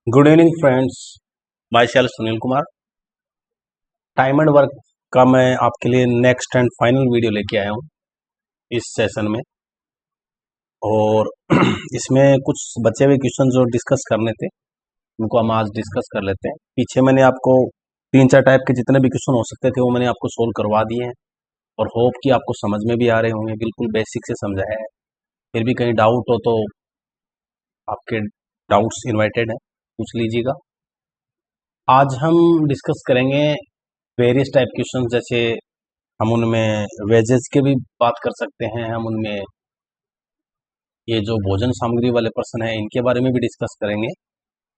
Good evening friends. My self Sunil Kumar. Time and work का मैं आपके लिए नेक्स्ट एंड फाइनल वीडियो लेके आया हूँ इस सेशन में। और इसमें कुछ बचे हुए क्वेश्चन जो डिस्कस करने थे उनको हम आज डिस्कस कर लेते हैं। पीछे मैंने आपको 3-4 टाइप के जितने भी क्वेश्चन हो सकते थे वो मैंने आपको सोल्व करवा दिए हैं और होप कि आपको समझ में भी आ रहे होंगे। बिल्कुल बेसिक से समझाया है। फिर भी कहीं डाउट हो तो आपके डाउट्स इन्वाइटेड हैं, पूछ लीजिएगा। आज हम डिस्कस करेंगे वेरियस टाइप क्वेश्चन, जैसे हम उनमें वेजेस के भी बात कर सकते हैं, हम उनमें ये जो भोजन सामग्री वाले प्रश्न हैं इनके बारे में भी डिस्कस करेंगे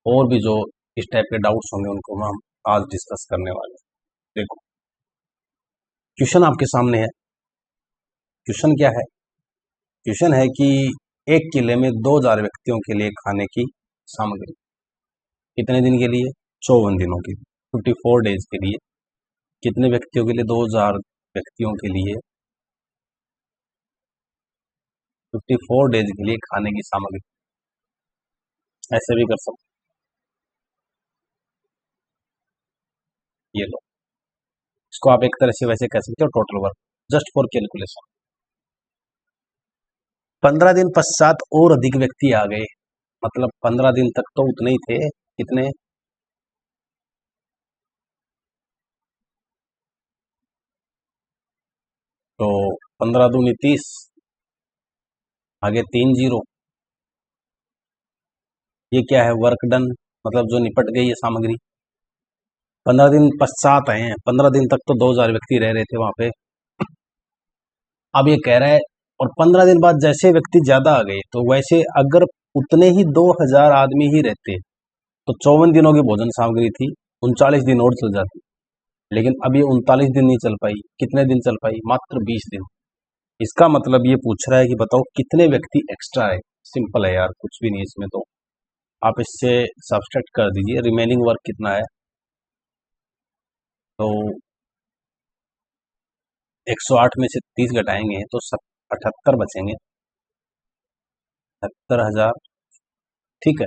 और भी जो इस टाइप के डाउट्स होंगे उनको हम आज डिस्कस करने वाले हैं। देखो, क्वेश्चन आपके सामने है। क्वेश्चन क्या है? क्वेश्चन है कि एक किले में 2000 व्यक्तियों के लिए खाने की सामग्री कितने दिन के लिए? 54 दिनों के लिए, 54 डेज के लिए। कितने व्यक्तियों के लिए? 2000 व्यक्तियों के लिए 54 डेज के लिए खाने की सामग्री। ऐसे भी कर सकते, ये लो, इसको आप एक तरह से वैसे कह सकते हो total work, just for calculation. 15 दिन पश्चात और अधिक व्यक्ति आ गए, मतलब 15 दिन तक तो उतने ही थे। कितने? तो 15 दूनी 30, आगे 3 जीरो। ये क्या है? वर्क डन, मतलब जो निपट गई ये सामग्री। 15 दिन पश्चात आए हैं, 15 दिन तक तो 2000 व्यक्ति रह रहे थे वहां पे। अब ये कह रहा है और 15 दिन बाद जैसे व्यक्ति ज्यादा आ गए तो वैसे अगर उतने ही 2000 आदमी ही रहते तो 54 दिनों की भोजन सामग्री थी, 39 दिन और चल जाती। लेकिन अब ये 39 दिन नहीं चल पाई। कितने दिन चल पाई? मात्र 20 दिन। इसका मतलब ये पूछ रहा है कि बताओ कितने व्यक्ति एक्स्ट्रा है। सिंपल है यार, कुछ भी नहीं इसमें तो। आप इससे सब्सट्रैक्ट कर दीजिए, रिमेनिंग वर्क कितना है। तो 108 में से 30 घटाएंगे तो 78 बचेंगे। 78,000। ठीक है,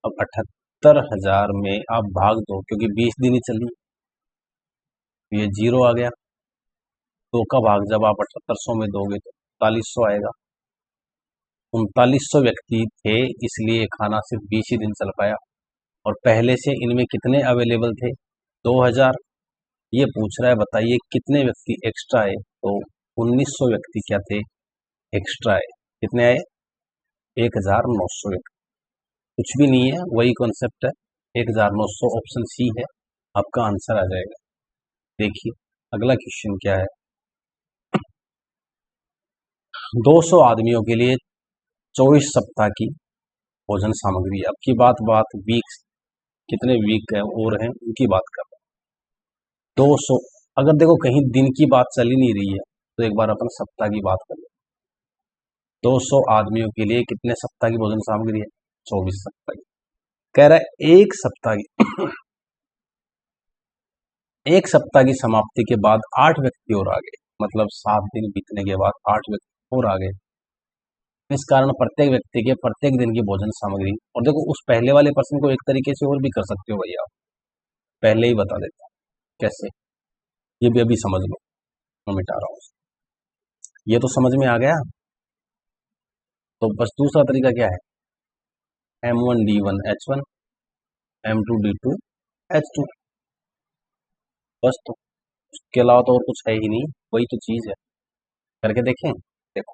अब 78,000 में आप भाग दो, क्योंकि 20 दिन ही चली, तो ये जीरो आ गया। 2 का भाग जब आप 7800 में दोगे तो 3900 आएगा। 3900 व्यक्ति थे, इसलिए खाना सिर्फ 20 ही दिन चल पाया। और पहले से इनमें कितने अवेलेबल थे? 2000। ये पूछ रहा है बताइए कितने व्यक्ति एक्स्ट्रा आए, तो 1900 व्यक्ति क्या थे? एक्स्ट्रा आए। कितने आए? 1900 व्यक्ति। कुछ भी नहीं है, वही कॉन्सेप्ट है। 1900, ऑप्शन सी है, आपका आंसर आ जाएगा। देखिए अगला क्वेश्चन क्या है। 200 आदमियों के लिए 24 सप्ताह की भोजन सामग्री। अब की बात बात वीक, कितने वीक है और हैं उनकी बात कर रहे हैं। 200, अगर देखो कहीं दिन की बात चल ही नहीं रही है तो एक बार अपन सप्ताह की बात कर ले। 200 आदमियों के लिए कितने सप्ताह की भोजन सामग्री है? 24 सप्ताह की। कह रहा है एक सप्ताह की एक सप्ताह की समाप्ति के बाद 8 व्यक्ति और आ गए, मतलब 7 दिन बीतने के बाद 8 व्यक्ति और आ गए। इस कारण प्रत्येक व्यक्ति के प्रत्येक दिन की भोजन सामग्री। और देखो उस पहले वाले प्रश्न को एक तरीके से और भी कर सकते हो भैया, पहले ही बता देता हूं कैसे। ये भी अभी समझ लो, मैं मिटा रहा हूँ। ये तो समझ में आ गया। तो बस दूसरा तरीका क्या है? M1D1H1, M2D2 H2। बस, तो उसके अलावा तो और कुछ है ही नहीं, वही तो चीज है। करके देखें। देखो,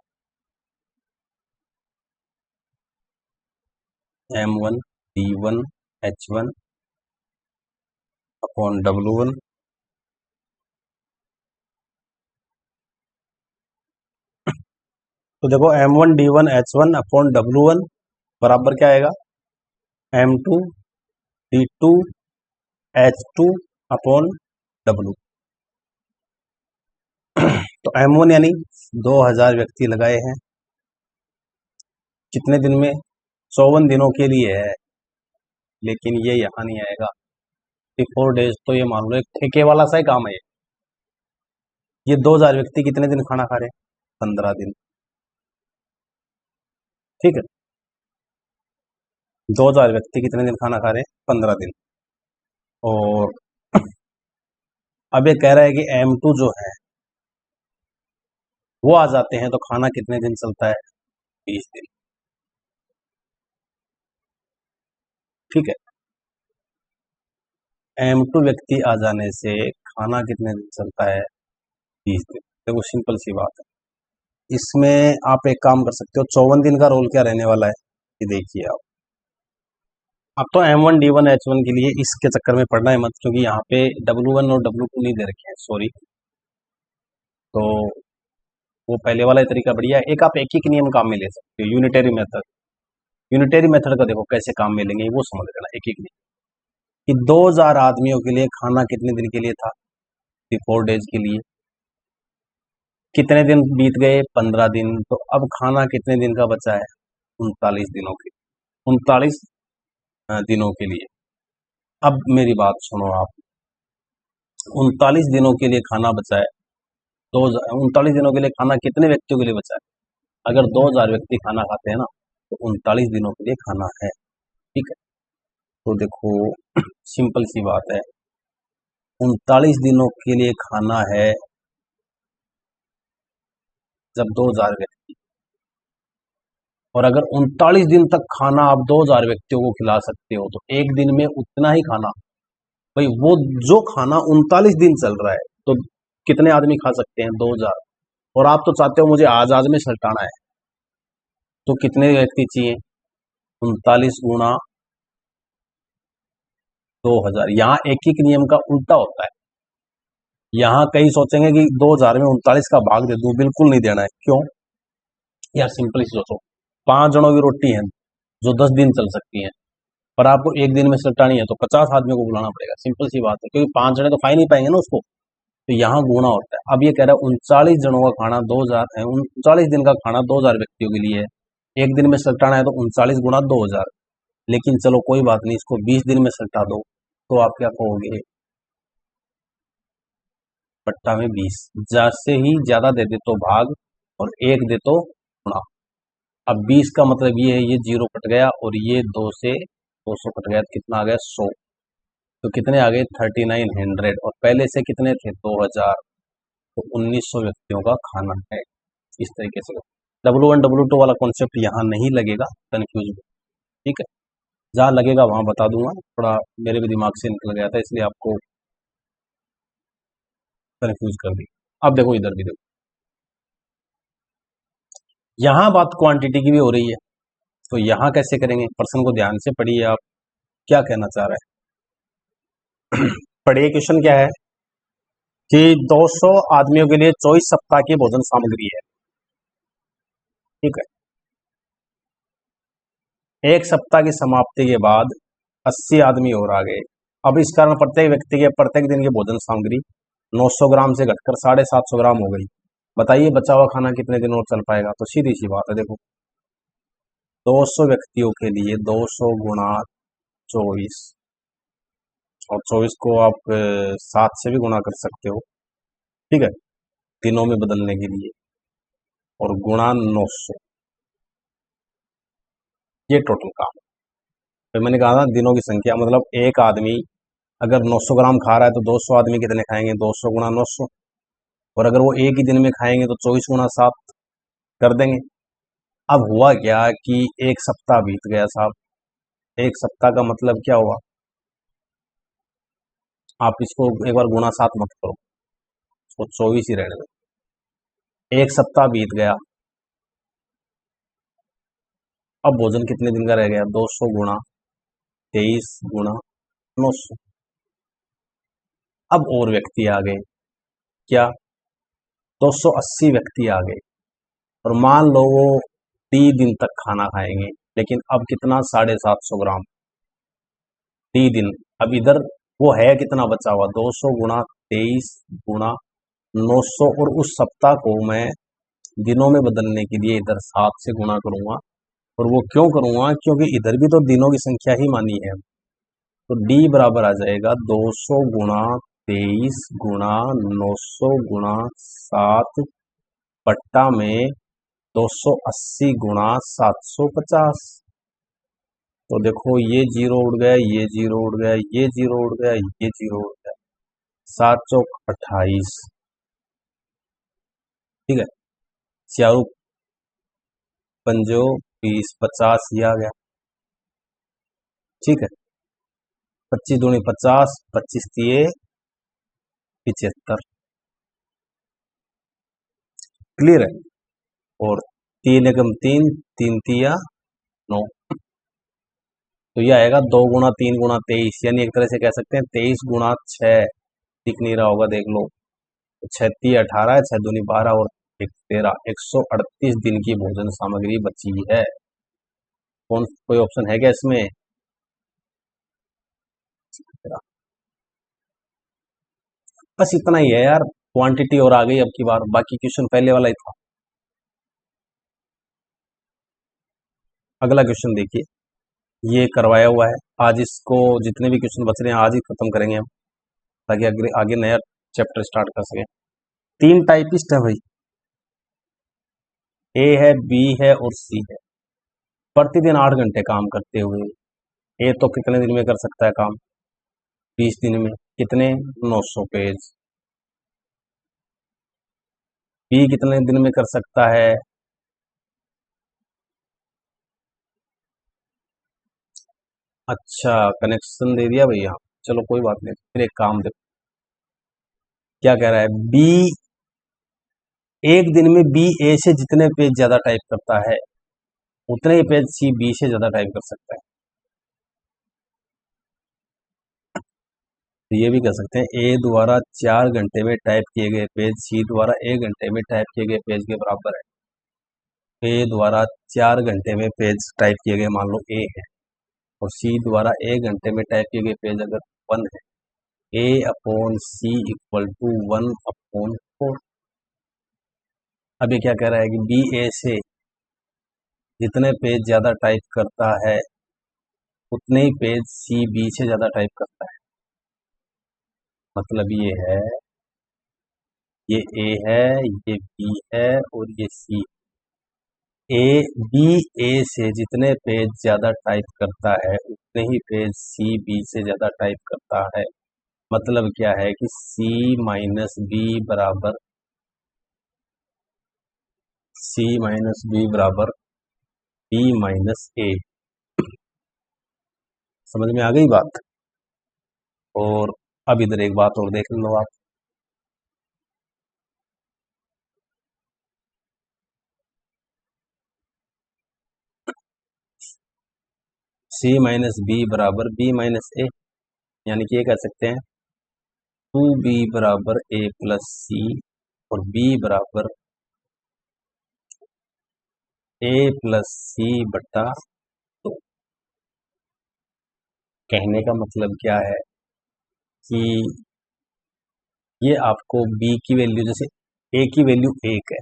M1D1H1 अपॉन W1। तो देखो M1D1H1 अपॉन W1 बराबर क्या आएगा? M2D2H2 upon W। तो M1 यानी 2000 व्यक्ति लगाए हैं, कितने दिन में? 54 दिनों के लिए है। लेकिन ये यहाँ नहीं आएगा। 54 डेज तो ये मान लो एक ठेके वाला सा ही काम है ये 2000 व्यक्ति कितने दिन खाना खा रहे हैं? 15 दिन। ठीक है, 2000 व्यक्ति कितने दिन खाना खा रहे हैं? 15 दिन। और अब ये कह रहा है कि M2 जो है वो आ जाते हैं तो खाना कितने दिन चलता है? 20 दिन। ठीक है, M2 व्यक्ति आ जाने से खाना कितने दिन चलता है? 20 दिन। देखो सिंपल सी बात है। इसमें आप एक काम कर सकते हो, 54 दिन का रोल क्या रहने वाला है ये देखिए आप। अब तो M1 D1 H1 के लिए इसके चक्कर में पड़ना है मत, क्योंकि यहाँ पे W1 और W2 नहीं दे रखे हैं, सॉरी। तो वो पहले वाला ही तरीका बढ़िया है। एक आप एक ही के नियम काम में ले सकते हो, यूनिटरी मेथड। यूनिटरी मेथड का देखो कैसे काम में लेंगे वो समझ लेना। एक एक नियम कि 2000 आदमियों के लिए खाना कितने दिन के लिए था? 4 डेज के लिए। कितने दिन बीत गए? 15 दिन। तो अब खाना कितने दिन का बचा है? 39 दिनों के, 39 दिनों के लिए। अब मेरी बात सुनो आप, 39 दिनों के लिए खाना बचा है। 39 दिनों के लिए खाना कितने व्यक्तियों के लिए बचा है? अगर 2000 व्यक्ति खाना खाते हैं ना तो 39 दिनों के लिए खाना है। ठीक है, तो देखो सिंपल सी बात है, 39 दिनों के लिए खाना है जब 2000 व्यक्ति, और अगर 39 दिन तक खाना आप 2000 व्यक्तियों को खिला सकते हो तो एक दिन में उतना ही खाना, भाई वो जो खाना 39 दिन चल रहा है तो कितने आदमी खा सकते हैं? 2000। और आप तो चाहते हो मुझे आज आज में सलटाना है, तो कितने व्यक्ति चाहिए? 39 गुणा 2000। यहाँ एक एक नियम का उल्टा होता है। यहाँ कई सोचेंगे कि 2000 में 39 का भाग दे दूं, बिल्कुल नहीं देना है। क्यों यार? सिंपल ही सोचो, 5 जनों की रोटी है जो 10 दिन चल सकती है, पर आपको एक दिन में सलटानी है तो 50 आदमियों को बुलाना पड़ेगा। सिंपल सी बात है, क्योंकि 5 जने तो खा ही नहीं पाएंगे ना उसको। तो यहाँ गुणा होता है। अब ये कह रहा है 39 जनों का खाना 2000 है, 39 दिन का खाना 2000 व्यक्तियों के लिए है, एक दिन में सलटाना है तो 39 गुणा 2000। लेकिन चलो कोई बात नहीं, इसको 20 दिन में सलटा दो तो आप क्या कहोगे? पट्टा में 20, जैसे ही ज्यादा दे दे तो भाग और एक दे तो गुणा। अब 20 का मतलब ये है, ये जीरो कट गया और ये 2 से 200 कट गया, कितना आ गया? 100। तो कितने आ गए? 3900। और पहले से कितने थे? 2000। तो 1900 व्यक्तियों का खाना है। इस तरीके से W1 W2 वाला कॉन्सेप्ट यहाँ नहीं लगेगा, कंफ्यूज। ठीक है, जहाँ लगेगा वहां बता दूंगा, थोड़ा मेरे भी दिमाग से निकल गया था इसलिए आपको कंफ्यूज कर दी। अब देखो इधर भी देखो, यहाँ बात क्वांटिटी की भी हो रही है, तो यहाँ कैसे करेंगे? प्रश्न को ध्यान से पढ़िए आप, क्या कहना चाह रहे हैं। पढ़िए, क्वेश्चन क्या है कि 200 आदमियों के लिए 24 सप्ताह की भोजन सामग्री है। ठीक है, एक सप्ताह की समाप्ति के बाद 80 आदमी और आ गए। अब इस कारण प्रत्येक व्यक्ति के प्रत्येक दिन की भोजन सामग्री 900 ग्राम से घटकर 750 ग्राम हो गई। बताइए बचा हुआ खाना कितने दिन और चल पाएगा? तो सीधी सी बात है, देखो 200 व्यक्तियों के लिए 200 गुणा 24, और 24 को आप 7 से भी गुणा कर सकते हो। ठीक है, दिनों में बदलने के लिए, और गुणा 900, ये टोटल काम। तो मैंने कहा था दिनों की संख्या, मतलब एक आदमी अगर 900 ग्राम खा रहा है तो 200 आदमी कितने खाएंगे? 200 गुणा 900। और अगर वो एक ही दिन में खाएंगे तो 24 गुणा 7 कर देंगे। अब हुआ क्या कि एक सप्ताह बीत गया साहब। एक सप्ताह का मतलब क्या हुआ? आप इसको एक बार गुणा 7 मत करो, इसको 24 ही रहने दो। एक सप्ताह बीत गया, अब भोजन कितने दिन का रह गया? 200 गुणा 23 गुणा 900। अब और व्यक्ति आ गए, क्या? 280 व्यक्ति आ गए, और मान लो वो 30 दिन तक खाना खाएंगे, लेकिन अब कितना? 750 ग्राम 30 दिन। अब इधर वो है कितना बचा हुआ? 200 गुणा 23 गुणा 900, और उस सप्ताह को मैं दिनों में बदलने के लिए इधर 7 से गुणा करूंगा। और वो क्यों करूंगा? क्योंकि इधर भी तो दिनों की संख्या ही मानी है। तो डी बराबर आ जाएगा 200 गुणा 23 गुणा 900 गुणा 7 पट्टा में 280 गुणा 750। तो देखो ये जीरो उड़ गया, ये जीरो उड़ गया, ये जीरो उड़ गया, ये जीरो उड़ गया। 7 चौक 28, ठीक है। चारू पंजो 20, 50 ये आ गया, ठीक है। 25 दूनी 50, 25 तिये 75, क्लियर है। और 3 एकम 3, 3 तिया 9, तो ये आएगा 2 गुणा 3 गुणा 23, यानी एक तरह से कह सकते हैं 23 गुणा 6। दिख नहीं रहा होगा, देख लो। तो 6 तिये 18 है, 6 दूनी 12 और 1 13, 138 दिन की भोजन सामग्री बची है। कौन कोई ऑप्शन है क्या इसमें? बस इतना ही है यार, क्वांटिटी और आ गई अब की बार, बाकी क्वेश्चन पहले वाला ही था। अगला क्वेश्चन देखिए, ये करवाया हुआ है। आज इसको जितने भी क्वेश्चन बच रहे हैं आज ही खत्म करेंगे हम, ताकि आगे आगे नया चैप्टर स्टार्ट कर सकें। 3 टाइपिस्ट है भाई, ए है, बी है और सी है। प्रतिदिन 8 घंटे काम करते हुए ए तो कितने दिन में कर सकता है काम? 20 दिन में। कितने? 900 पेज। बी कितने दिन में कर सकता है? अच्छा, कनेक्शन दे दिया भैया, चलो कोई बात नहीं। फिर एक काम देखो क्या कह रहा है। बी एक दिन में बी ए से जितने पेज ज्यादा टाइप करता है उतने ही पेज सी बी से ज्यादा टाइप कर सकता है। तो ये भी कह सकते हैं ए द्वारा 4 घंटे में टाइप किए गए पेज सी द्वारा 1 घंटे में टाइप किए गए पेज के बराबर है। ए द्वारा 4 घंटे में पेज टाइप किए गए मान लो ए है, और सी द्वारा 1 घंटे में टाइप किए गए पेज अगर 1 है, ए अपॉन सी इक्वल टू 1/4। अब ये क्या कह रहा है कि बी ए से जितने पेज ज्यादा टाइप करता है उतने ही पेज सी बी से ज्यादा टाइप करता है। मतलब ये है, ये ए है, ये बी है और ये सी। ए बी ए से जितने पेज ज्यादा टाइप करता है उतने ही पेज सी बी से ज्यादा टाइप करता है। मतलब क्या है कि सी माइनस बी बराबर, सी माइनस बी बराबर बी माइनस ए। समझ में आ गई बात? और अब इधर एक बात और देख लो आप, सी माइनस बी बराबर बी माइनस ए, यानी कि ये कह सकते हैं 2b बराबर ए प्लस सी और b बराबर ए प्लस सी बट्टा 2। कहने का मतलब क्या है कि ये आपको b की वैल्यू, जैसे a की वैल्यू 1 है,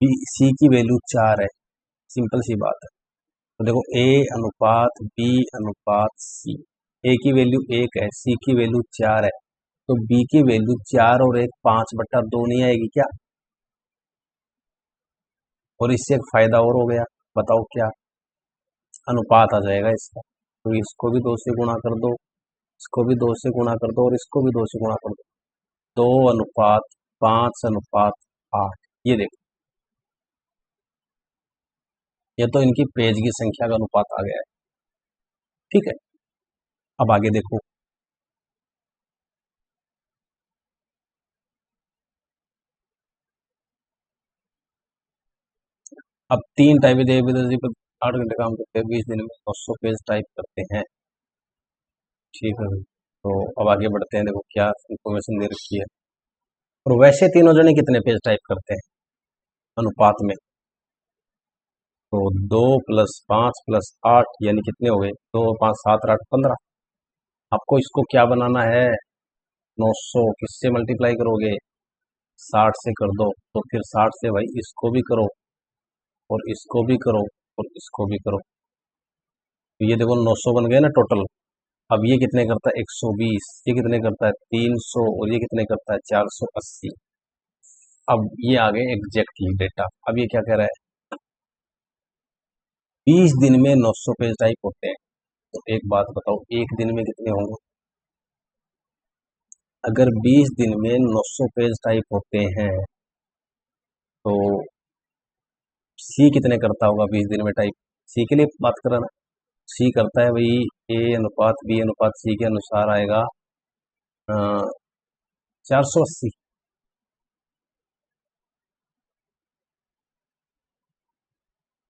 b c की वैल्यू 4 है, सिंपल सी बात है। तो देखो a अनुपात b अनुपात c, a की वैल्यू 1 है, c की वैल्यू 4 है, तो b की वैल्यू 4 और 1 5/2 नहीं आएगी क्या? और इससे एक फायदा और हो गया, बताओ क्या? अनुपात आ जाएगा इसका। तो इसको भी 2 से गुणा कर दो, इसको भी 2 से गुणा कर दो और इसको भी 2 से गुणा कर दो। 2:5:8, ये देखो, ये तो इनकी पेज की संख्या का अनुपात आ गया है। ठीक है, अब आगे देखो। अब 3 टाइप पर 8 घंटे काम करते हैं, 20 दिन में 900 पेज टाइप करते हैं। ठीक है, तो अब आगे बढ़ते हैं। देखो क्या इंफॉर्मेशन दे रखी है। और वैसे तीनों जने कितने पेज टाइप करते हैं अनुपात में? तो 2 + 5 + 8 यानी कितने हो गए? 2 5 7 8 15। आपको इसको क्या बनाना है? 900 किससे मल्टीप्लाई करोगे? 60 से कर दो। तो फिर 60 से भाई इसको भी करो और इसको भी करो और इसको भी करो। तो ये देखो 900 बन गए ना टोटल। अब ये कितने करता है? 120। ये कितने करता है? 300। और ये कितने करता है? 480। अब ये आ गए एग्जैक्टली डेटा। अब ये क्या कह रहा है? 20 दिन में 900 पेज टाइप होते हैं, तो एक बात बताओ, एक दिन में कितने होंगे? अगर 20 दिन में 900 पेज टाइप होते हैं तो सी कितने करता होगा 20 दिन में टाइप? सी के लिए बात कर रहा ना, सी करता है भाई ए अनुपात बी अनुपात सी के अनुसार आएगा 480।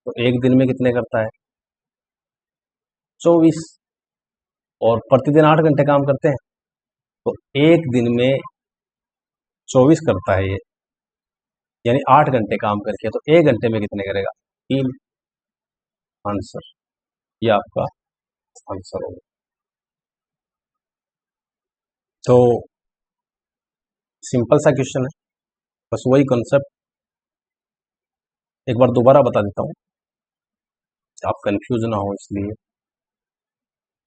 तो एक दिन में कितने करता है? 24। और प्रतिदिन 8 घंटे काम करते हैं, तो एक दिन में 24 करता है ये, यानी 8 घंटे काम करके, तो एक घंटे में कितने करेगा? 3। आंसर, ये आपका आंसर होगा। तो सिंपल सा क्वेश्चन है, बस वही कॉन्सेप्ट एक बार दोबारा बता देता हूँ, आप कंफ्यूज ना हो इसलिए,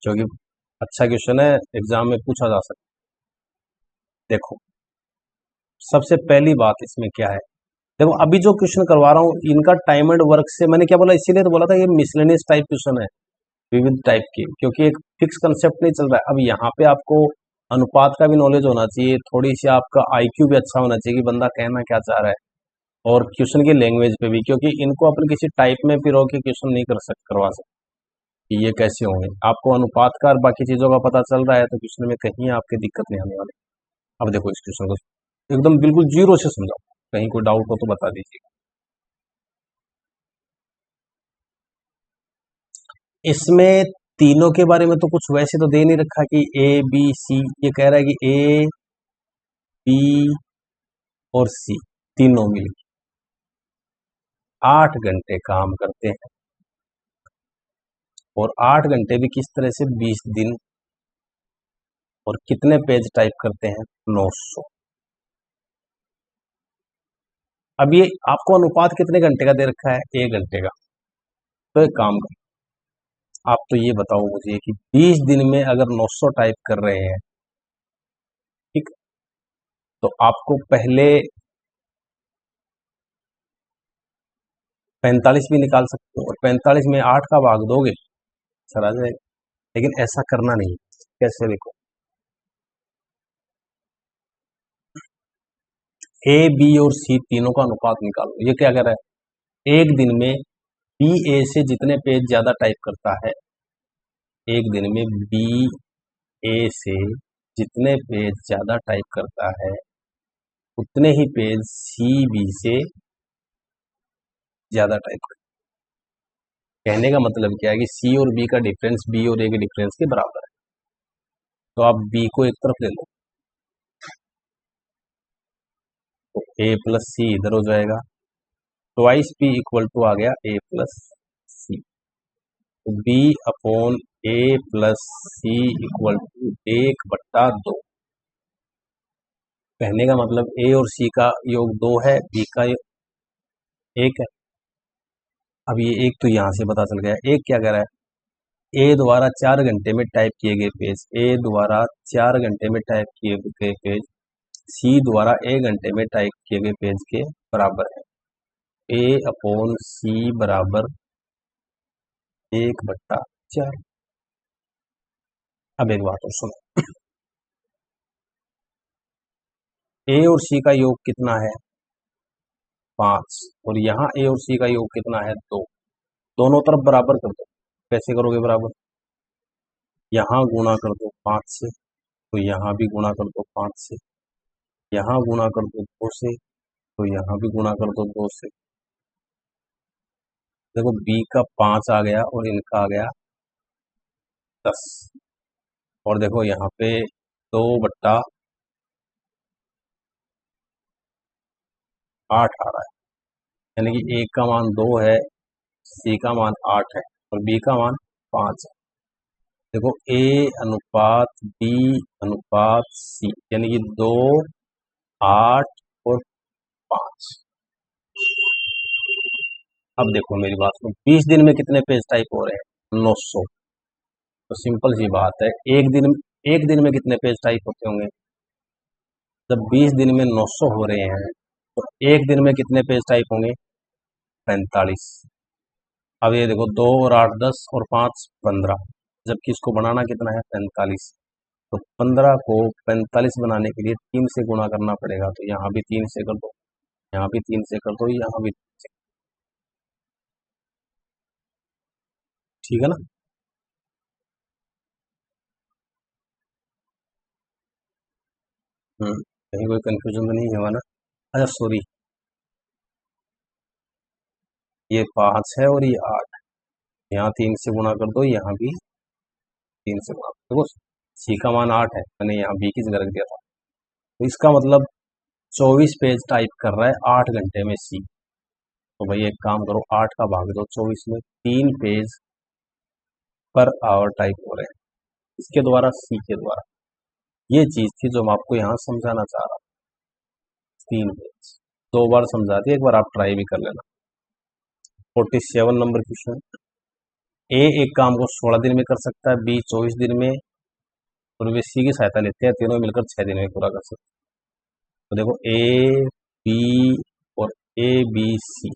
क्योंकि अच्छा क्वेश्चन है, एग्जाम में पूछा जा सकता है। देखो, सबसे पहली बात इसमें क्या है, देखो अभी जो क्वेश्चन करवा रहा हूँ इनका टाइम एंड वर्क से, मैंने क्या बोला, इसीलिए तो बोला था ये मिसलेनियस टाइप क्वेश्चन है, विविध टाइप की, क्योंकि एक फिक्स कंसेप्ट नहीं चल रहा है। अब यहाँ पे आपको अनुपात का भी नॉलेज होना चाहिए, थोड़ी सी आपका आईक्यू भी अच्छा होना चाहिए कि बंदा कहना क्या चाह रहा है, और क्वेश्चन की लैंग्वेज पे भी, क्योंकि इनको अपन किसी टाइप में पिरो के क्वेश्चन नहीं करवा सकते कि ये कैसे होंगे। आपको अनुपात का और बाकी चीजों का पता चल रहा है तो क्वेश्चन में कहीं आपके दिक्कत नहीं आने वाली। अब देखो इस क्वेश्चन को एकदम बिल्कुल जीरो से समझाओ, कहीं कोई डाउट हो तो बता दीजिएगा। इसमें तीनों के बारे में तो कुछ वैसे तो दे नहीं रखा कि ए बी सी, ये कह रहा है कि ए बी और सी तीनों मिलकर 8 घंटे काम करते हैं, और 8 घंटे भी किस तरह से 20 दिन, और कितने पेज टाइप करते हैं? 900। अब ये आपको अनुपात कितने घंटे का दे रखा है? 1 घंटे का। तो एक काम करो, आप तो ये बताओ मुझे कि 20 दिन में अगर 900 टाइप कर रहे हैं, ठीक, तो आपको पहले 45 भी निकाल सकते हो, और 45 में 8 का भाग दोगे सर आ जाएगा, लेकिन ऐसा करना नहीं। कैसे? देखो, ए बी और सी तीनों का अनुपात निकालो। ये क्या कर रहा है, एक दिन में बी ए से जितने पेज ज्यादा टाइप करता है, एक दिन में बी ए से जितने पेज ज्यादा टाइप करता है, उतने ही पेज सी बी से ज्यादा टाइप करता है। कहने का मतलब क्या है कि सी और बी का डिफरेंस बी और ए के डिफरेंस के बराबर है। तो आप बी को एक तरफ ले लो, तो ए प्लस सी इधर हो जाएगा, ट्वाइस बी इक्वल टू आ गया ए प्लस सी, तो B upon A plus C equal to 1/2। कहने का मतलब ए और सी का योग 2 है, बी का योग 1 है। अब ये एक तो यहां से पता चल गया, एक क्या कह रहा है, ए द्वारा 4 घंटे में टाइप किए गए पेज, ए द्वारा 4 घंटे में टाइप किए गए पेज सी द्वारा 1 घंटे में टाइप किए गए पेज के बराबर है। ए अपॉन सी बराबर 1/4। अब एक बात और सुनो, ए और सी का योग कितना है? 5, और यहाँ ए और सी का योग कितना है? 2। दोनों तरफ बराबर कर दो। कैसे करोगे बराबर? यहाँ गुणा कर दो 5 से, तो यहाँ भी गुणा कर दो 5 से, यहाँ गुणा कर दो 2 से, तो यहाँ भी गुणा कर दो 2 से। देखो बी का 5 आ गया और इनका आ गया 10, और देखो यहाँ पे 2/8 आ रहा है, यानी कि एक का मान 2 है, सी का मान 8 है, और बी का मान 5 है। देखो ए अनुपात बी अनुपात सी, यानी कि 2, 8 और 5। अब देखो मेरी बात को, 20 दिन में कितने पेज टाइप हो रहे हैं? 900। तो सिंपल सी बात है, एक दिन में कितने पेज टाइप होते होंगे? जब 20 दिन में 900 हो रहे हैं, तो एक दिन में कितने पेज टाइप होंगे? 45। अब ये देखो 2 और 8 10 और 5 15, जबकि इसको बनाना कितना है 45। तो 15 को 45 बनाने के लिए 3 से गुणा करना पड़ेगा, तो यहाँ भी 3 से कर दो, यहाँ भी 3 से कर दो, यहाँ भी 3 से। ठीक है ना। कहीं कोई कंफ्यूजन तो नहीं हुआ ना। अच्छा सॉरी, ये 5 है और ये 8, यहाँ 3 से गुणा कर दो, यहाँ भी 3 से गुणा देखो, सी का मान 8 है, मैंने यहाँ बी की जगह रख दिया था। तो इसका मतलब 24 पेज टाइप कर रहा है 8 घंटे में सी। तो भाई एक काम करो, 8 का भाग दो 24 में, 3 पेज पर आवर टाइप हो रहे हैं इसके द्वारा, सी के द्वारा। ये चीज थी जो मैं आपको यहाँ समझाना चाह रहा था। 3 पेज 2 बार समझा दिया, एक बार आप ट्राई भी कर लेना। 47 नंबर क्वेश्चन। ए एक काम को 16 दिन में कर सकता है, बी 24 दिन में, और वे सी की सहायता लेते हैं, तीनों मिलकर 6 दिन में पूरा कर सकते हैं। तो देखो ए बी और ए बी सी,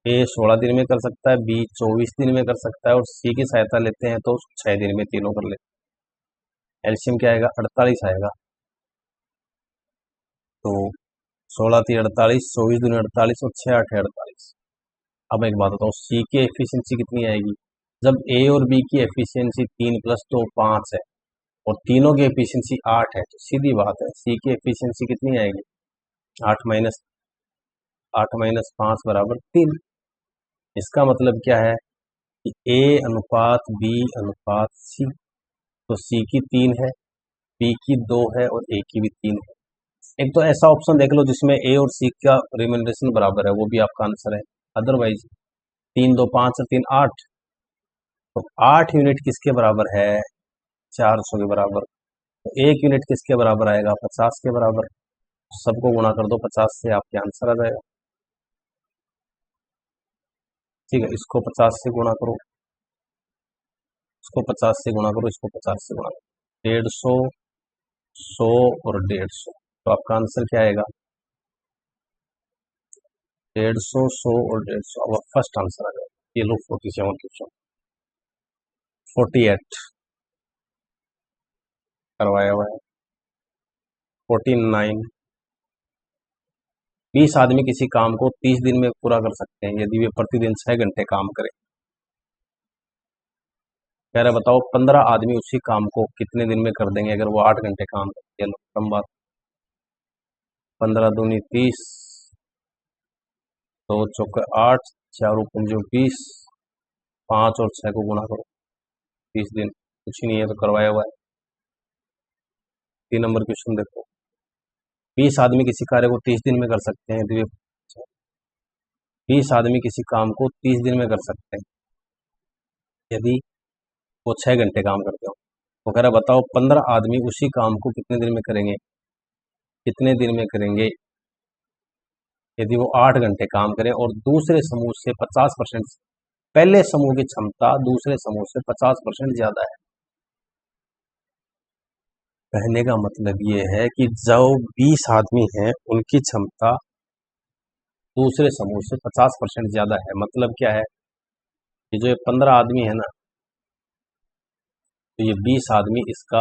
ए 16 दिन में कर सकता है, बी 24 दिन में कर सकता है, और सी की सहायता लेते हैं तो 6 दिन में तीनों कर लेते हैं। एलसीएम क्या आएगा 48 आएगा। तो 16 3 48, 24 दूनी 48 और 6 8 48। अब एक बात बताओ, सी की एफिशिएंसी कितनी आएगी? जब ए और बी की एफिशिएंसी 3 + 2 5 है और तीनों की एफिशिएंसी 8 है, तो सीधी बात है सी की एफिशिएंसी कितनी आएगी? 8 माइनस 5 बराबर 3। इसका मतलब क्या है कि ए अनुपात बी अनुपात सी। तो सी की 3 है, बी की 2 है और ए की भी 3 है। एक तो ऐसा ऑप्शन देख लो जिसमें ए और सी का रिम्यूनरेशन बराबर है, वो भी आपका आंसर है। अदरवाइज 3 2 5 और 3 8, तो 8 यूनिट किसके बराबर है? 400 के बराबर। तो 1 यूनिट किसके बराबर आएगा? 50 के बराबर। सबको गुणा कर दो 50 से, आपके आंसर आ जाएगा। ठीक है, इसको 50 से गुणा करो, इसको 50 से गुणा करो, इसको 50 से गुणा करो, 150 100 और 150। तो आपका आंसर क्या आएगा? 150 100 और 150। अब फर्स्ट आंसर आ जाएगा। ये लो 47 क्वेश्चन। 48 करवाया हुआ है। 49, 20 आदमी किसी काम को 30 दिन में पूरा कर सकते हैं यदि वे प्रतिदिन 6 घंटे काम करें। कह रहे बताओ 15 आदमी उसी काम को कितने दिन में कर देंगे अगर वो 8 घंटे काम करते हैं? कम बात। 15 दूनी 30, 2 चौके 8, 4 पंजो 20, 5 और 6 को गुणा करो, 30 दिन। कुछ ही नहीं है तो करवाया हुआ है। 3 नंबर क्वेश्चन देखो, 20 आदमी किसी कार्य को 30 दिन में कर सकते हैं यदि 20 आदमी किसी काम को 30 दिन में कर सकते हैं यदि वो 6 घंटे काम करते हो। वो कह रहा बताओ 15 आदमी उसी काम को कितने दिन में करेंगे, कितने दिन में करेंगे यदि वो 8 घंटे काम करें और दूसरे समूह से 50%, पहले समूह की क्षमता दूसरे समूह से 50% ज्यादा है। कहने का मतलब ये है कि जो 20 आदमी हैं उनकी क्षमता दूसरे समूह से 50% ज्यादा है। मतलब क्या है कि जो ये 15 आदमी है ना, तो ये 20 आदमी इसका,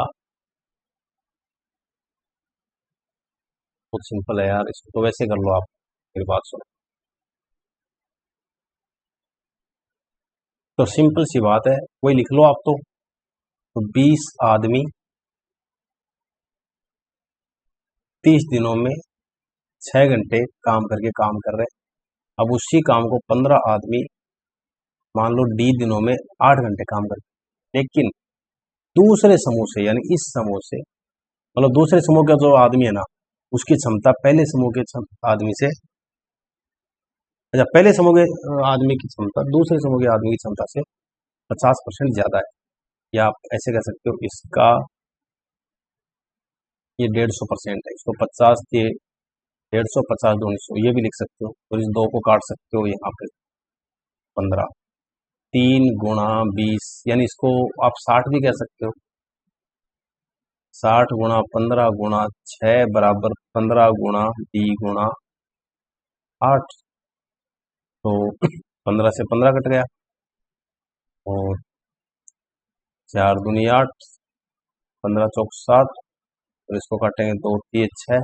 बहुत सिंपल है यार, इसको तो वैसे कर लो आप, मेरी बात सुनो। तो सिंपल सी बात है, वही लिख लो आप। तो 20 आदमी 30 दिनों में 6 घंटे काम करके काम कर रहे हैं। अब उसी काम को 15 आदमी मान लो डी दिनों में 8 घंटे काम करते हैं, लेकिन दूसरे समूह से, यानी इस समूह से, मतलब दूसरे समूह का जो आदमी है ना, उसकी क्षमता पहले समूह के आदमी से, अच्छा पहले समूह के आदमी की क्षमता दूसरे समूह के आदमी की क्षमता से 50% ज्यादा है। या आप ऐसे कह सकते हो इसका ये 150% है, इसको 50 के 150 50 2 100 ये भी लिख सकते हो, और इस 2 को काट सकते हो यहाँ पे 15, 3 गुणा 20, यानी इसको आप 60 भी कह सकते हो। 60 गुणा 15 गुणा 6 बराबर 15 गुणा डी गुणा 8। तो 15 से 15 कट गया, और 4 दूनी 8, 15 चौक 7, और इसको काटेंगे 2 3 6,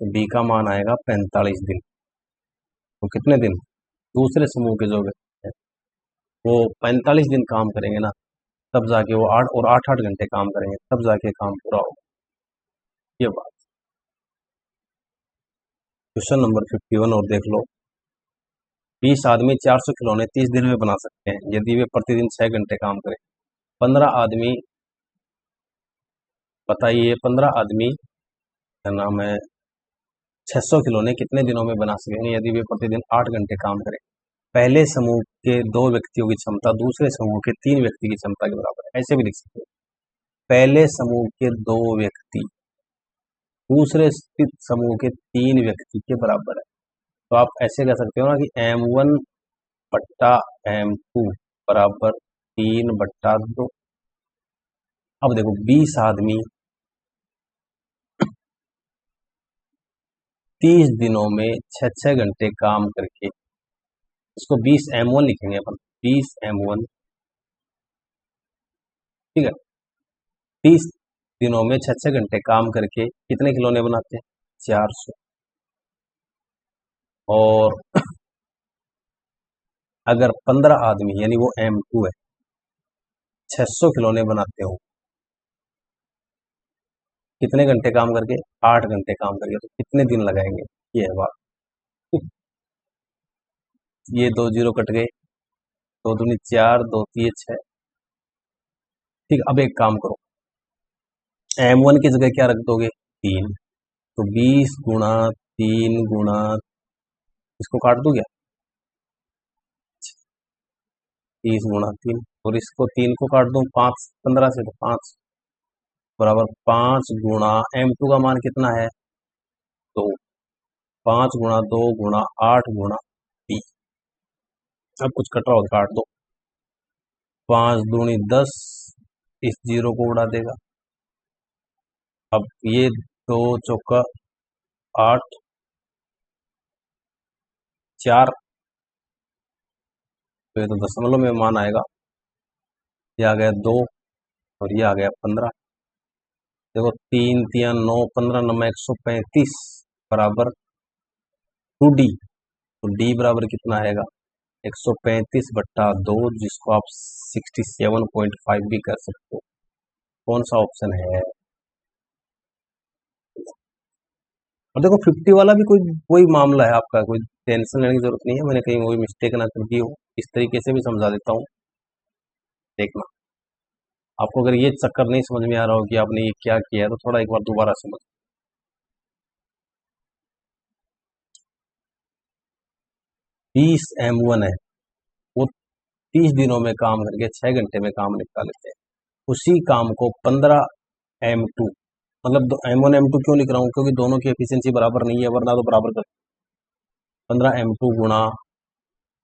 तो बी का मान आएगा 45 दिन। तो कितने दिन दूसरे समूह के जो व्यक्ति हैं वो 45 दिन काम करेंगे ना, तब जाके वो 8 घंटे काम करेंगे, तब जाके काम पूरा होगा। ये बात। क्वेश्चन नंबर 51 और देख लो। 20 आदमी 400 खिलौने 30 दिन में बना सकते हैं यदि वे प्रतिदिन 6 घंटे काम करें। 15 आदमी, बताइए 15 आदमी का नाम है 600 खिलौने कितने दिनों में बना सकेंगे यदि वे प्रतिदिन 8 घंटे काम करें। पहले समूह के 2 व्यक्तियों की क्षमता दूसरे समूह के 3 व्यक्ति की क्षमता के बराबर है। ऐसे भी लिख सकते हैं, पहले समूह के 2 व्यक्ति दूसरे समूह के 3 व्यक्ति के बराबर है। तो आप ऐसे कह सकते हो ना कि M1 बट्टा M2 बराबर 3/2। अब देखो 20 आदमी 30 दिनों में 6-6 घंटे काम करके, इसको 20 M1 लिखेंगे अपन, 20 M1, ठीक है। 30 दिनों में 6-6 घंटे काम करके कितने खिलौने बनाते हैं? 400। और अगर 15 आदमी यानी वो M2 है 600 खिलौने बनाते हो कितने घंटे काम करके? 8 घंटे काम करके, तो कितने दिन लगाएंगे? ये है बात। ये 2 जीरो कट गए, 2 दूनी 4, 2 3 6, ठीक। अब एक काम करो, M1 की जगह क्या रख दोगे? 3, तो 20 गुणा 3 गुणा, इसको काट दो क्या? 30 गुणा 3, और इसको 3 को काट दो 5 15 से, तो 5 बराबर 5 गुणा M2 का मान कितना है? 2, 5 गुणा 2 गुणा 8 गुणा 3। अब कुछ कट रहा हो तो काट दो, 5 दूनी 10, इस जीरो को उड़ा देगा। अब ये 2 चौका 8, 4, तो ये तो दशमलव में मान आएगा, ये आ गया 2, और ये आ गया 15। देखो 3 3 9, 15 9 135 बराबर 2D, तो D बराबर कितना आएगा? 135/2, जिसको आप 67.5 भी कर सकते हो। कौन सा ऑप्शन है? और देखो 50 वाला भी कोई मामला है आपका, कोई टेंशन लेने की जरूरत नहीं है। मैंने कहीं कोई मिस्टेक ना कर दी हो, इस तरीके से भी समझा देता हूँ, देखना। आपको अगर ये चक्कर नहीं समझ में आ रहा हो कि आपने ये क्या किया है, तो थोड़ा एक बार दोबारा समझ। 20 M1 है, वो 30 दिनों में काम करके 6 घंटे में काम निपटा लेते हैं। उसी काम को 15 M2, मतलब M1 M2 क्यों लिख रहा हूँ? क्योंकि दोनों की एफिशिएंसी बराबर नहीं है, वरना तो बराबर कर। 15 M2 गुणा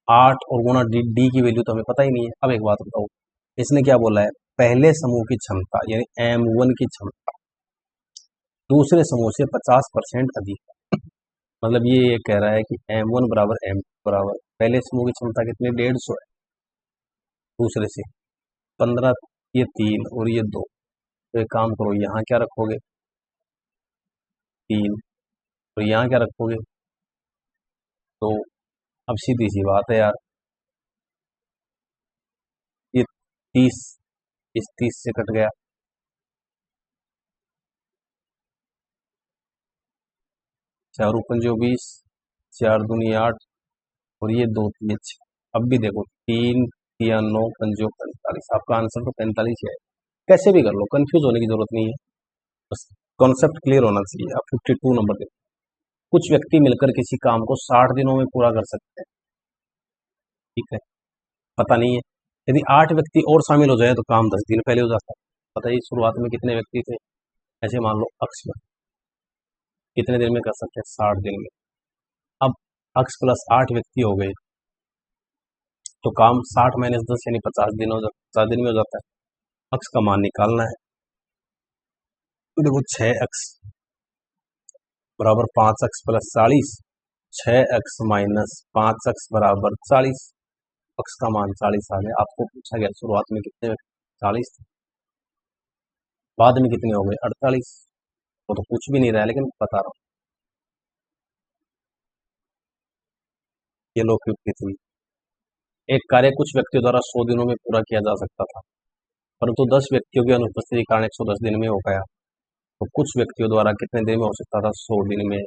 8 और गुणा D की वैल्यू तो हमें पता ही नहीं है। अब एक बात बताओ, इसने क्या बोला है? पहले समूह की क्षमता यानी M1 की क्षमता दूसरे समूह से 50% अधिक है। मतलब ये कह रहा है कि M1 बराबर M2 बराबर पहले समूह की क्षमता कितनी? 150 है, दूसरे से 15, ये 3 और ये 2। तो एक काम करो, यहाँ क्या रखोगे? 3, और यहाँ क्या रखोगे? तो अब सीधी सी बात है यार, ये 30 इस 30 से कट गया, 4 पंजो 20, 4 दूनी 8, और ये 2 3 6। अब भी देखो 3 या 9 पंजो 45, आपका आंसर तो 45 है। कैसे भी कर लो, कंफ्यूज होने की जरूरत नहीं है, बस कॉन्सेप्ट क्लियर होना चाहिए। आप 52 नंबर देखो, कुछ व्यक्ति मिलकर किसी काम को 60 दिनों में पूरा कर सकते हैं, ठीक है। पता नहीं है, यदि 8 व्यक्ति और शामिल हो जाए तो काम 10 दिन पहले हो जाता है। बताइए शुरुआत में कितने व्यक्ति थे? ऐसे मान लो अक्स में, कितने दिन में कर सकते हैं? 60 दिन में। अब अक्स प्लस 8 व्यक्ति हो गए, तो काम 60 माइनस 10 यानी 50 दिन हो जाता, 50 दिन में हो जाता है। अक्स का मान निकालना है, तो देखो 6x बराबर 5x plus 40, 6x minus 5x बराबर 40, x का मान 40 आ गया। आपको पूछा गया शुरुआत में कितने 40 थे, बाद में कितने हो गए 48। वो तो कुछ भी नहीं रहा है, लेकिन बता रहा हूँ। ये लो 53। एक कार्य कुछ व्यक्तियों द्वारा 100 दिनों में पूरा किया जा सकता था, परंतु 10 व्यक्तियों की अनुपस्थिति के कारण 110 दिन में हो गया। तो कुछ व्यक्तियों द्वारा कितने दिन में हो सकता था 100 दिन में,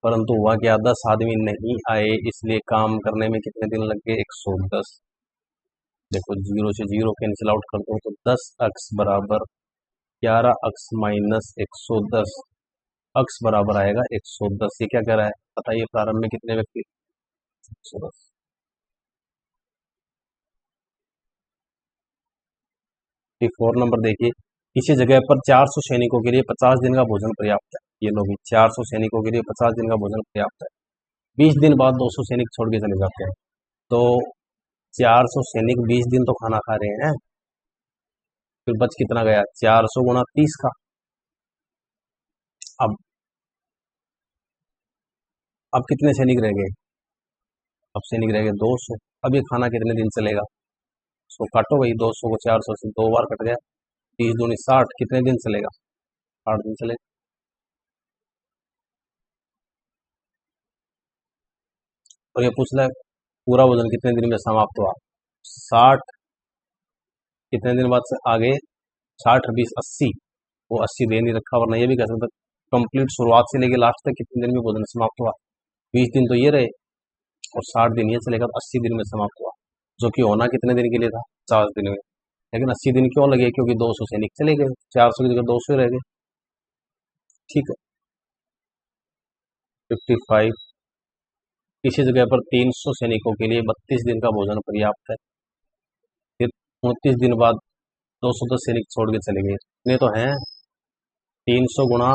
परंतु हुआ क्या 10 आदमी नहीं आए, इसलिए काम करने में कितने दिन लग गए 110। देखो 0 से 0 कैंसिल आउट कर दो तो 10 अक्स बराबर 11 अक्स माइनस 110, अक्स बराबर आएगा 110। ये क्या कह रहा है बताइए, प्रारंभ में कितने व्यक्ति 110। 4 नंबर देखिए, किसी जगह पर 400 सैनिकों के लिए 50 दिन का भोजन पर्याप्त है। ये लोग 400 सैनिकों के लिए 50 दिन का भोजन पर्याप्त है। 20 दिन बाद 200 सैनिक छोड़ के चले जाते हैं, तो 400 सैनिक 20 दिन तो खाना खा रहे हैं, फिर बच कितना गया 400 गुणा 30 का। अब अब कितने सैनिक रह गए, अब सैनिक रह गए 200। अब ये खाना कितने दिन चलेगा, उसको काटो भाई, 200 को 400 से 2 बार कट गया, 30 दूनी 60, कितने दिन चलेगा 8 दिन चलेगा। और ये पूछ रहा है पूरा वजन कितने दिन में समाप्त हुआ, 60 कितने दिन बाद से आगे 60 20 80, वो 80 दे नहीं रखा, वरना ये भी कह सकता कंप्लीट शुरुआत से लेके लास्ट तक कितने दिन में भोजन समाप्त हुआ। 20 दिन तो ये रहे और 60 दिन ये चलेगा, तो 80 दिन में समाप्त हुआ, जो कि होना कितने दिन के लिए था 50 दिन में। लेकिन 80 दिन क्यों लगे, क्योंकि 200 सैनिक चले गए, 400 की जगह 200 रह गए। ठीक है। 55, किसी जगह पर 300 सैनिकों के लिए 32 दिन का भोजन पर्याप्त है, फिर 29 दिन बाद 210 सैनिक छोड़ के चले गए, इतने तो हैं 300 गुणा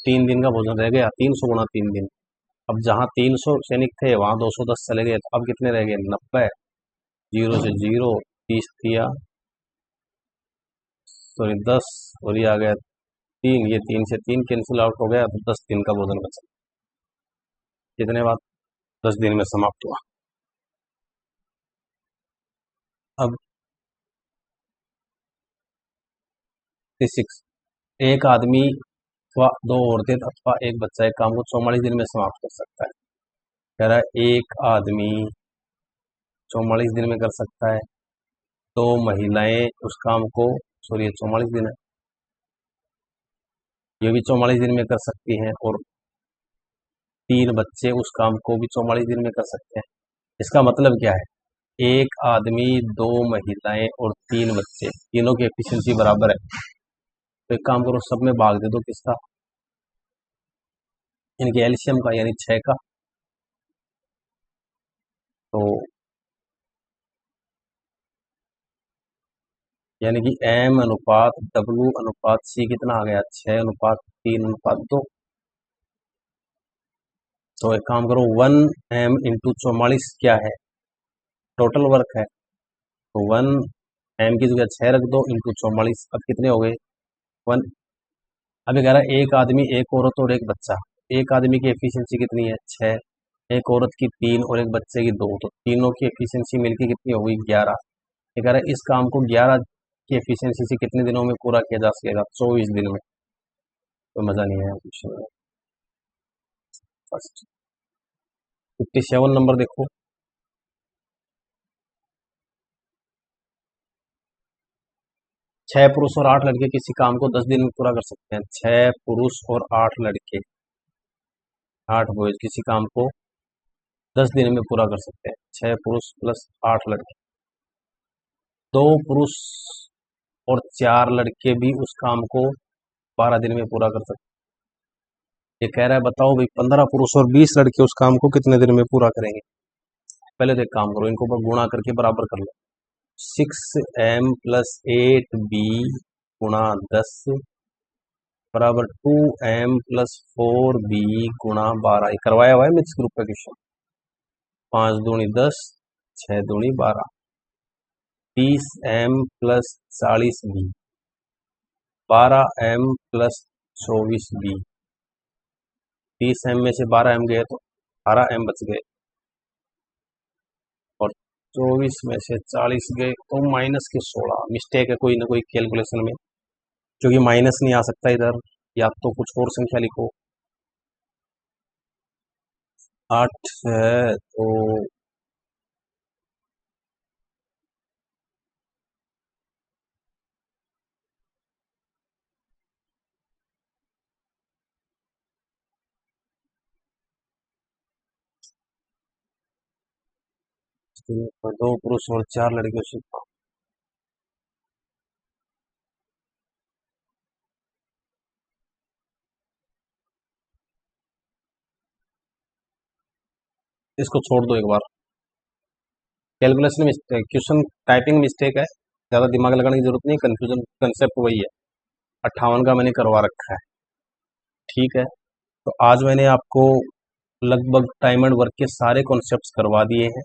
3 दिन का भोजन रह गया, 300 गुणा 3 दिन। अब जहाँ 300 सैनिक थे वहाँ 210 चले गए, तो अब कितने रह गए 90। 0 से 0 30 दिया, सॉरी 10, और ये आ गया 3, ये 3 से 3 कैंसिल आउट हो गया, तो 10 दिन का भोजन बचा। कितने बाद 10 दिन में समाप्त हुआ। अब 6, एक आदमी अथवा 2 औरतें अथवा एक बच्चा एक काम को 44 दिन में समाप्त कर सकता है। कह रहा है एक आदमी 44 दिन में कर सकता है, 2 महिलाएं उस काम को, सॉरी 44 दिन है, ये भी 44 दिन में कर सकती हैं, और 3 बच्चे उस काम को भी 44 दिन में कर सकते हैं। इसका मतलब क्या है, एक आदमी 2 महिलाएं और 3 बच्चे, तीनों की एफिशिएंसी बराबर है, तो एक काम करो सब में भाग दे दो किसका, इनके एलसीएम का, यानी 6 का। तो यानी कि m अनुपात w अनुपात c कितना आ गया 6 अनुपात 3 अनुपात 2। तो एक काम करो 1m इंटू 44 क्या है, टोटल वर्क है, तो 1m की जगह 6 रख दो इंटू 44, अब कितने हो गए 1। अभी कह रहा है एक आदमी एक औरत और एक बच्चा, एक आदमी की एफिशिएंसी कितनी है 6, एक औरत की 3 और एक बच्चे की 2, तो तीनों की एफिशिएंसी मिलकर कितनी हो गई 11। ये कह रहा है इस काम को 11 की एफिशिएंसी से कितने दिनों में पूरा किया जा सकेगा 24 दिन में। तो मज़ा नहीं आया क्वेश्चन में। फर्स्ट 57 नंबर देखो, 6 पुरुष और 8 लड़के किसी काम को 10 दिन में पूरा कर सकते हैं। 6 पुरुष और 8 लड़के, 8 बॉयज किसी काम को 10 दिन में पूरा कर सकते हैं। 6 पुरुष प्लस 8 लड़के, 2 पुरुष और 4 लड़के भी उस काम को 12 दिन में पूरा कर सकते हैं। ये कह रहा है बताओ भाई 15 पुरुष और 20 लड़के उस काम को कितने दिन में पूरा करेंगे। पहले तो एक काम करो, इनको गुणा करके बराबर कर लो, 6m प्लस 8b गुणा 10 बराबर 2m प्लस 4b गुणा 12। ये करवाया हुआ है मिक्स ग्रुप का क्वेश्चन। 5 दूनी 10, 6 दूनी 12, 30m plus 40b, 12m plus 24b, 30m में से 12m गए तो 18m बच गए, और 24 में से 40 गए तो माइनस के 16। मिस्टेक है कोई ना कोई कैलकुलेशन में, क्योंकि माइनस नहीं आ सकता इधर, या तो कुछ और संख्या लिखो। 8 है तो दो पुरुष और 4 लड़कियों से। इसको छोड़ दो एक बार, calculation mistake, question typing mistake है, ज़्यादा दिमाग लगाने की जरूरत नहीं, कंफ्यूजन कंसेप्ट वही है। 58 का मैंने करवा रखा है, ठीक है। तो आज मैंने आपको लगभग टाइम एंड वर्क के सारे कॉन्सेप्ट्स करवा दिए हैं।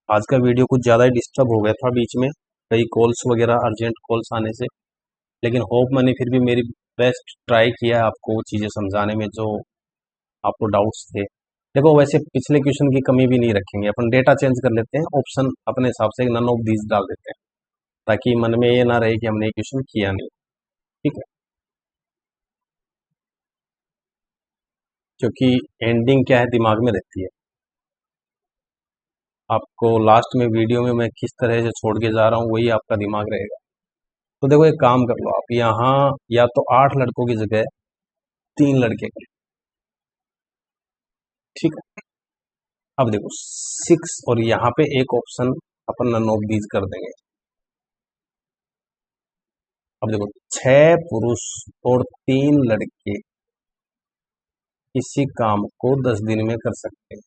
आज का वीडियो कुछ ज़्यादा ही डिस्टर्ब हो गया था बीच में, कई कॉल्स वगैरह अर्जेंट कॉल्स आने से, लेकिन होप मैंने फिर भी मेरी बेस्ट ट्राई किया है आपको वो चीज़ें समझाने में जो आपको डाउट्स थे। देखो वैसे पिछले क्वेश्चन की कमी भी नहीं रखेंगे, अपन डेटा चेंज कर लेते हैं, ऑप्शन अपने हिसाब से नन ऑफ दीज डाल देते हैं, ताकि मन में ये ना रहे कि हमने ये क्वेश्चन किया नहीं, ठीक है। क्योंकि एंडिंग क्या है दिमाग में रहती है, आपको लास्ट में वीडियो में मैं किस तरह से छोड़ के जा रहा हूँ वही आपका दिमाग रहेगा। तो देखो एक काम कर लो आप, यहाँ या तो 8 लड़कों की जगह 3 लड़के करें, ठीक है। अब देखो 6 और यहाँ पे एक ऑप्शन अपन नन ऑफ दीज कर देंगे। अब देखो 6 पुरुष और 3 लड़के किसी काम को 10 दिन में कर सकते हैं,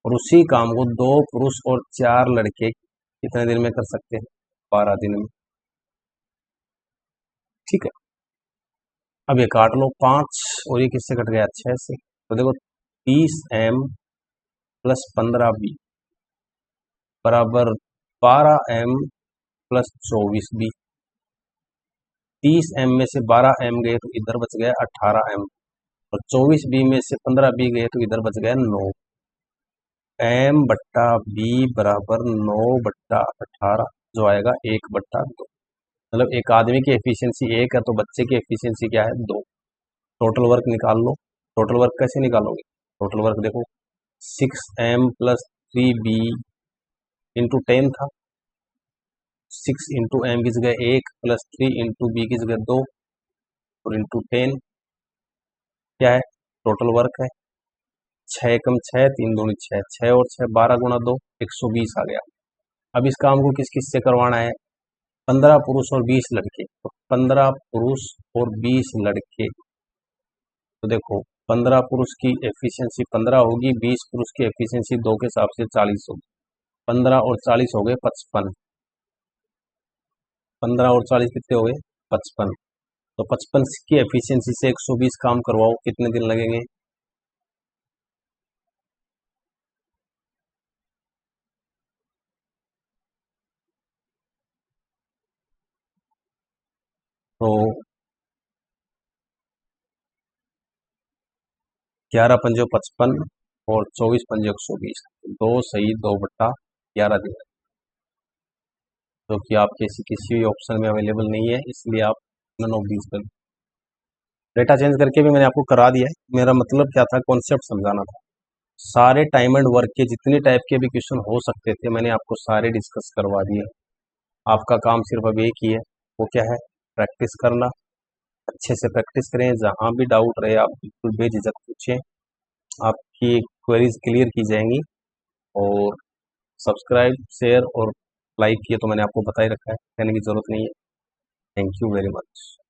और उसी काम को 2 पुरुष और 4 लड़के कितने दिन में कर सकते हैं, 12 दिन में, ठीक है। अब ये काट लो 5 और ये किससे कट गया, 6 से। तो देखो 30m प्लस 15b बराबर 12m प्लस 24b। 30m में से 12m गए तो इधर बच गया 18m, और 24b में से 15b गए तो इधर बच गया 9। m बट्टा b बराबर 9/18, जो आएगा 1/2। मतलब एक आदमी की एफिशिएंसी 1 है तो बच्चे की एफिशिएंसी क्या है, 2। टोटल वर्क निकाल लो। टोटल वर्क कैसे निकालोगे, टोटल वर्क देखो 6m प्लस 3b इंटू 10 था, 6 इंटू एम की जगह 1 प्लस 3 इंटू बी की जगह 2 और इंटू 10 क्या है, टोटल वर्क है 6 एकम 6, 3 दूनी 6, 6 और 6 12 गुणा 2 120 आ गया। अब इस काम को किस किस से करवाना है, 15 पुरुष और 20 लड़के, तो 15 पुरुष और 20 लड़के। तो देखो 15 पुरुष की एफिशिएंसी 15 होगी, 20 पुरुष की एफिशिएंसी 2 के हिसाब से 40 होगी, 15 और 40 हो गए 55, 15 और 40 कितने हो गए 55। तो 55 की एफिशिएंसी से 120 काम करवाओ, कितने दिन लगेंगे, तो 11 पंजे 55 और 24 पंजे 120, 2 सही 2/11 दिन, जो कि आपके किसी भी ऑप्शन में अवेलेबल नहीं है, इसलिए आप नन ऑफ दीज कर। डेटा चेंज करके भी मैंने आपको करा दिया है, मेरा मतलब क्या था, कॉन्सेप्ट समझाना था। सारे टाइम एंड वर्क के जितने टाइप के भी क्वेश्चन हो सकते थे मैंने आपको सारे डिस्कस करवा दिए। आपका काम सिर्फ अब एक ही है, वो क्या है, प्रैक्टिस करना। अच्छे से प्रैक्टिस करें, जहाँ भी डाउट रहे आप बिल्कुल बेझिझक पूछें, आपकी क्वेरीज क्लियर की जाएंगी। और सब्सक्राइब शेयर और लाइक किए तो मैंने आपको बता ही रखा है, कहने की ज़रूरत नहीं है। Thank you very much.